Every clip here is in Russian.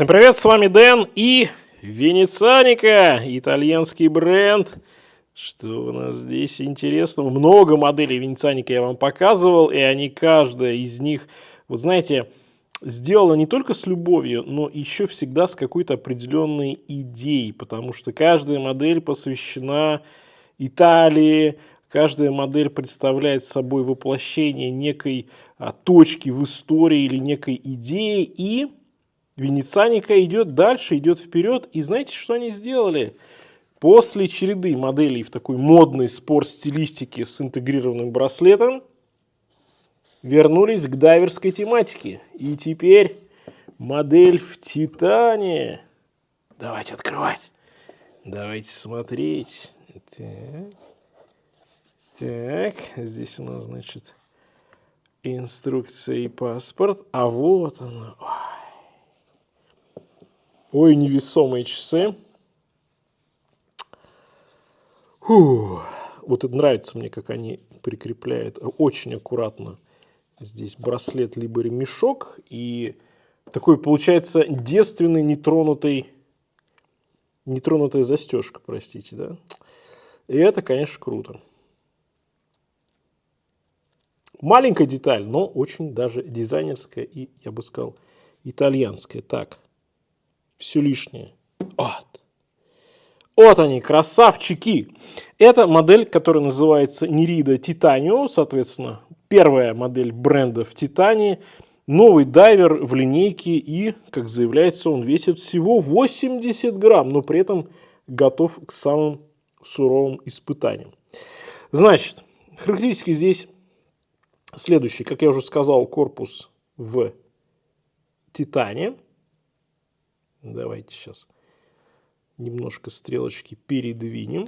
Всем привет, с вами Дэн и Венецианика, итальянский бренд. Что у нас здесь интересного? Много моделей Венецианика я вам показывал, и они, каждая из них, вот знаете, сделана не только с любовью, но еще всегда с какой-то определенной идеей, потому что каждая модель посвящена Италии, каждая модель представляет собой воплощение некой точки в истории или некой идеи, и Венецианика идет дальше, идет вперед. И знаете, что они сделали? После череды моделей в такой модной спорт-стилистике с интегрированным браслетом вернулись к дайверской тематике. И теперь модель в титане. Давайте открывать. Давайте смотреть. Так, здесь у нас, значит, инструкция и паспорт. А вот она. Ой, невесомые часы. Вот это нравится мне, как они прикрепляют очень аккуратно. Здесь браслет либо ремешок. И такой получается девственный, нетронутая застежка, простите, да. И это, конечно, круто. Маленькая деталь, но очень даже дизайнерская и, я бы сказал, итальянская. Так. Все лишнее. Вот они, красавчики. Это модель, которая называется Nerida Titanio, соответственно, первая модель бренда в титане. Новый дайвер в линейке и, как заявляется, он весит всего 80 грамм, но при этом готов к самым суровым испытаниям. Значит, характеристики здесь следующие. Как я уже сказал, корпус в титане. Давайте сейчас немножко стрелочки передвинем.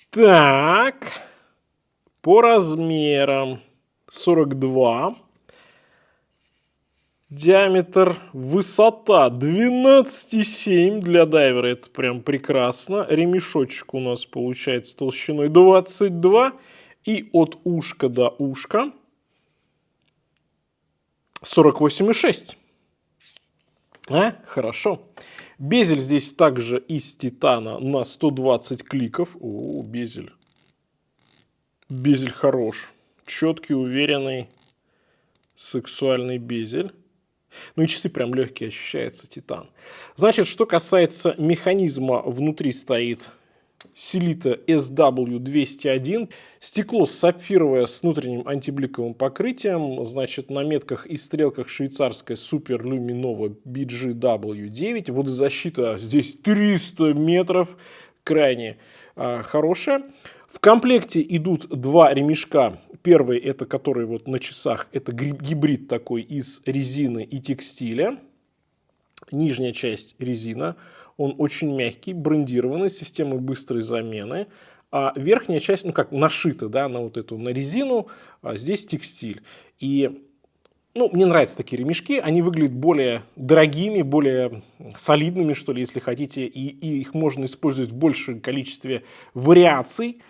Так, по размерам 42. Диаметр, высота 12,7 для дайвера. Это прям прекрасно. Ремешочек у нас получается толщиной 22. И от ушка до ушка 48,6. Хорошо. Безель здесь также из титана на 120 кликов. О, безель. Безель хорош. Четкий, уверенный, сексуальный безель. Ну и часы прям легкие, ощущается титан. Значит, что касается механизма, внутри стоит Sellita SW201. Стекло сапфировое с внутренним антибликовым покрытием. Значит, на метках и стрелках швейцарская Super Luminova BGW9. Водозащита здесь 300 метров. Крайне хорошая. В комплекте идут два ремешка. Первый, это который вот на часах, это гибрид такой из резины и текстиля. Нижняя часть резина. Он очень мягкий, брендированный, с системой быстрой замены. А верхняя часть, ну как, нашита, да, на вот эту, на резину, а здесь текстиль. И, ну, мне нравятся такие ремешки, они выглядят более дорогими, более солидными, что ли, если хотите. И их можно использовать в большем количестве вариаций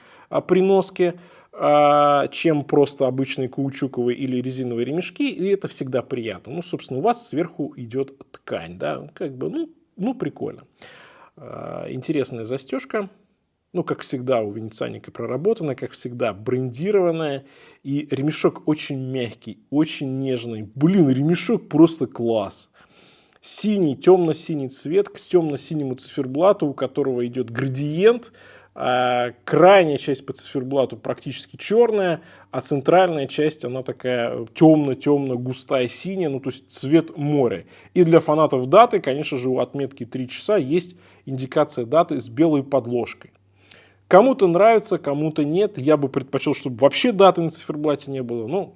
при носке, чем просто обычные каучуковые или резиновые ремешки. И это всегда приятно. Ну, собственно, у вас сверху идет ткань, да, как бы, ну, прикольно. Интересная застежка. Ну, как всегда, у Венецианика проработанная, как всегда, брендированная. И ремешок очень мягкий, очень нежный. Блин, ремешок просто класс. Синий, темно-синий цвет к темно-синему циферблату, у которого идет градиент. Крайняя часть по циферблату практически черная, а центральная часть, она такая темно-темно густая синяя, ну то есть цвет моря. И для фанатов даты, конечно же, у отметки 3 часа есть индикация даты с белой подложкой. Кому-то нравится, кому-то нет. Я бы предпочел, чтобы вообще даты на циферблате не было. Но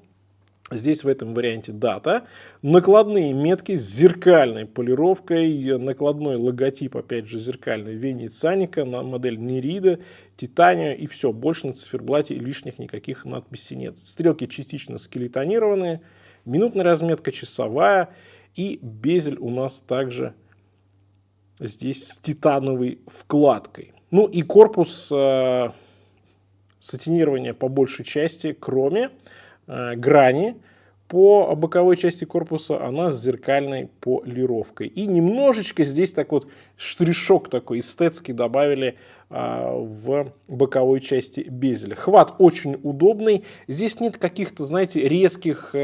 здесь в этом варианте дата. Накладные метки с зеркальной полировкой. Накладной логотип, опять же, зеркальный Венецианика. На модель Nerida, Titanio и все. Больше на циферблате лишних никаких надписей нет. Стрелки частично скелетонированные. Минутная разметка, часовая. И безель у нас также здесь с титановой вкладкой. Ну и корпус сатинирования по большей части, кроме грани, По боковой части корпуса она с зеркальной полировкой. И немножечко здесь так вот штришок такой эстетский добавили в боковой части безеля. Хват очень удобный. Здесь нет каких-то, знаете, резких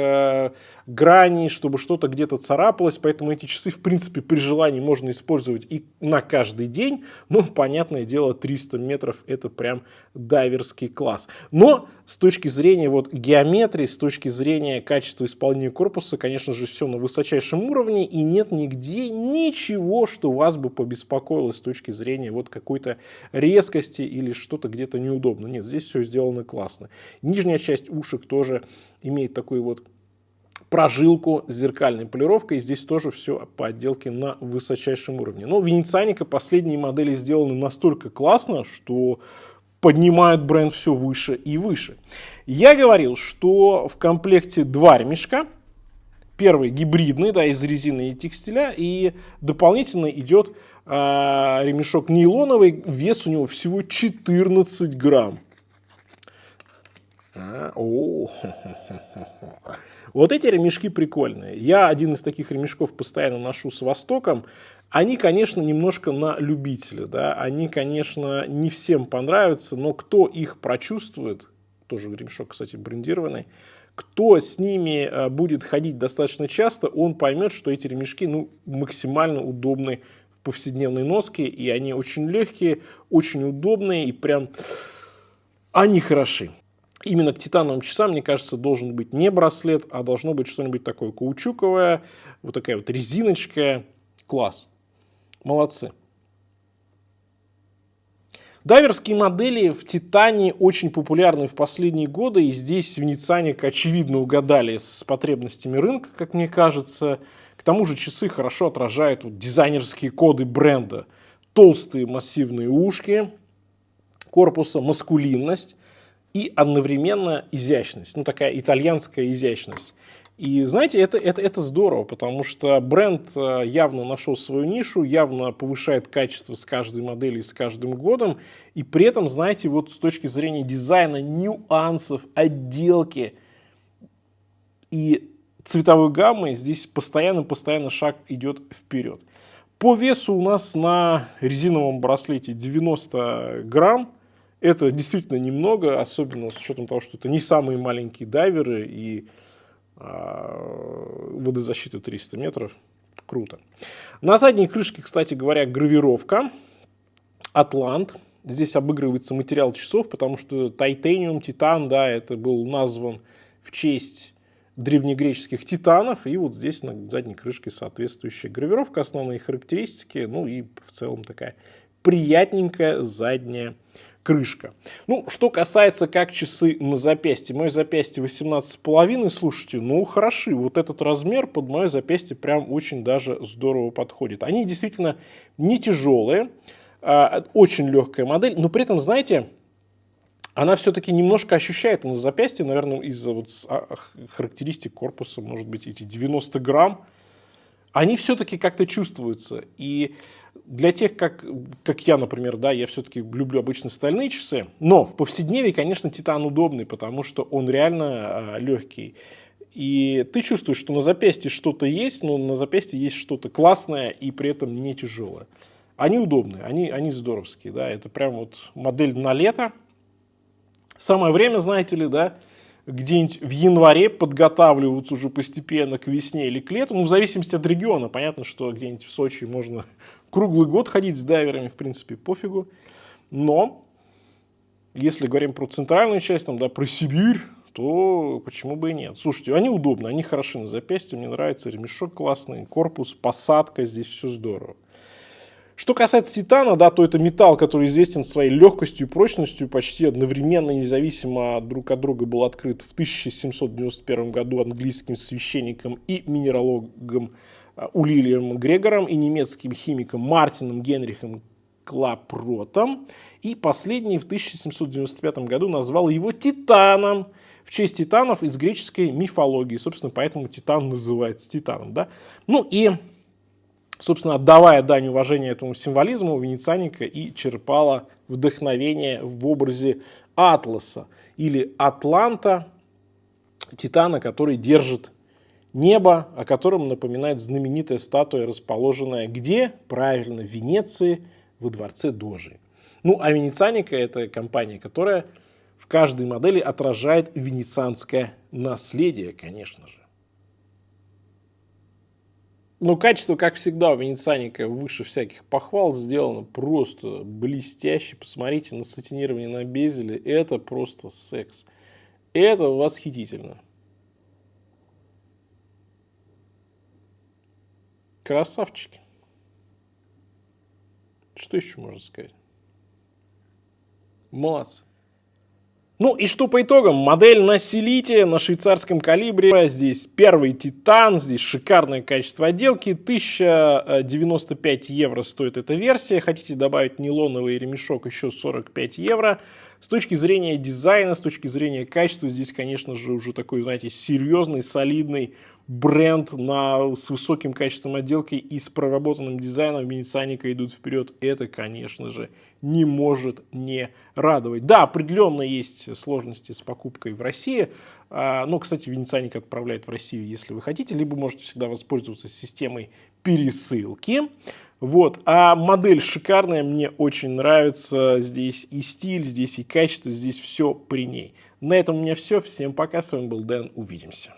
граней, чтобы что-то где-то царапалось. Поэтому эти часы, в принципе, при желании можно использовать и на каждый день. Но, понятное дело, 300 метров это прям дайверский класс. Но с точки зрения вот геометрии, с точки зрения качества исполнения корпуса, конечно же, все на высочайшем уровне. И нет нигде ничего, что вас бы побеспокоило с точки зрения вот какой-то резкости или что-то где-то неудобно. Нет, здесь все сделано классно. Нижняя часть ушек тоже имеет такую вот прожилку с зеркальной полировкой. Здесь тоже все по отделке на высочайшем уровне. Но венецианика последние модели сделаны настолько классно, что поднимают бренд все выше и выше. Я говорил, что в комплекте два ремешка. Первый гибридный, да, из резины и текстиля, и дополнительно идет ремешок нейлоновый, вес у него всего 14 грамм. Вот эти ремешки прикольные. Я один из таких ремешков постоянно ношу с Востоком. Они, конечно, немножко на любителя, да, они, конечно, не всем понравятся, но кто их прочувствует, тоже ремешок, кстати, брендированный, кто с ними будет ходить достаточно часто, он поймет, что эти ремешки максимально удобны в повседневной носке, и они очень легкие, очень удобные, и прям они хороши. Именно к титановым часам, мне кажется, должен быть не браслет, а должно быть что-нибудь такое каучуковое, вот такая вот резиночка. Класс. Молодцы. Дайверские модели в титане очень популярны в последние годы, и здесь венецианика очевидно угадали с потребностями рынка, как мне кажется. К тому же часы хорошо отражают вот дизайнерские коды бренда. Толстые массивные ушки корпуса, маскулинность и одновременно изящность. Ну, такая итальянская изящность. И знаете, это здорово, потому что бренд явно нашел свою нишу, явно повышает качество с каждой моделью, с каждым годом. И при этом, знаете, вот с точки зрения дизайна, нюансов, отделки и цветовой гаммы, здесь постоянно шаг идет вперед. По весу у нас на резиновом браслете 90 грамм. Это действительно немного, особенно с учетом того, что это не самые маленькие дайверы и водозащита 300 метров. Круто. На задней крышке, кстати говоря, гравировка Атлант. Здесь обыгрывается материал часов, потому что титаниум, титан, да, это был назван в честь древнегреческих титанов. И вот здесь на задней крышке соответствующая гравировка, основные характеристики. Ну и в целом такая приятненькая задняя крышка. Ну, что касается как часы на запястье. Мое запястье 18,5, слушайте, ну хороши. Вот этот размер под мое запястье прям очень даже здорово подходит. Они действительно не тяжелые, очень легкая модель, но при этом, знаете, она все-таки немножко ощущает на запястье, наверное, из-за вот характеристик корпуса, может быть, эти 90 грамм, они все-таки как-то чувствуются. И для тех, как я, например, да, я все-таки люблю обычно стальные часы, но в повседневе, конечно, титан удобный, потому что он реально легкий. И ты чувствуешь, что на запястье что-то есть, но на запястье есть что-то классное и при этом не тяжелое. Они удобные, они здоровские, да, это прям вот модель на лето. Самое время, знаете ли, да, где-нибудь в январе подготавливаться уже постепенно к весне или к лету, ну, в зависимости от региона. Понятно, что где-нибудь в Сочи можно круглый год ходить с дайверами, в принципе, пофигу. Но, если говорим про центральную часть, там, да, про Сибирь, то почему бы и нет. Слушайте, они удобны, они хороши на запястье, мне нравится, ремешок классный, корпус, посадка, здесь все здорово. Что касается титана, да, то это металл, который известен своей легкостью и прочностью, почти одновременно, независимо друг от друга, был открыт в 1791 году английским священником и минералогом Уильямом Грегором и немецким химиком Мартином Генрихом Клапротом. И последний в 1795 году назвал его титаном в честь титанов из греческой мифологии. Собственно, поэтому титан называется титаном. Да? Ну и, собственно, отдавая дань уважения этому символизму, венецианика и черпала вдохновение в образе Атласа или Атланта, титана, который держит небо, о котором напоминает знаменитая статуя, расположенная где? Правильно, в Венеции, во дворце Дожи. Ну, а Венецианика – это компания, которая в каждой модели отражает венецианское наследие, конечно же. Ну, качество, как всегда, у Венецианика выше всяких похвал, сделано просто блестяще. Посмотрите на сатинирование на безеле, это просто секс. Это восхитительно. Красавчики. Что еще можно сказать? Молодцы. Ну и что по итогам? Модель на Селите, на швейцарском калибре. Здесь первый титан, здесь шикарное качество отделки. 1095 евро стоит эта версия. Хотите добавить нейлоновый ремешок, еще 45 евро. С точки зрения дизайна, с точки зрения качества, здесь, конечно же, уже такой, знаете, серьезный, солидный бренд с высоким качеством отделки и с проработанным дизайном. Венецианика идут вперед. Это, конечно же, не может не радовать. Да, определенно есть сложности с покупкой в России. Но, кстати, Венецианика отправляет в Россию, если вы хотите. Либо можете всегда воспользоваться системой пересылки. Вот. А модель шикарная, мне очень нравится. Здесь и стиль, здесь и качество, здесь все при ней. На этом у меня все. Всем пока. С вами был Дэн. Увидимся.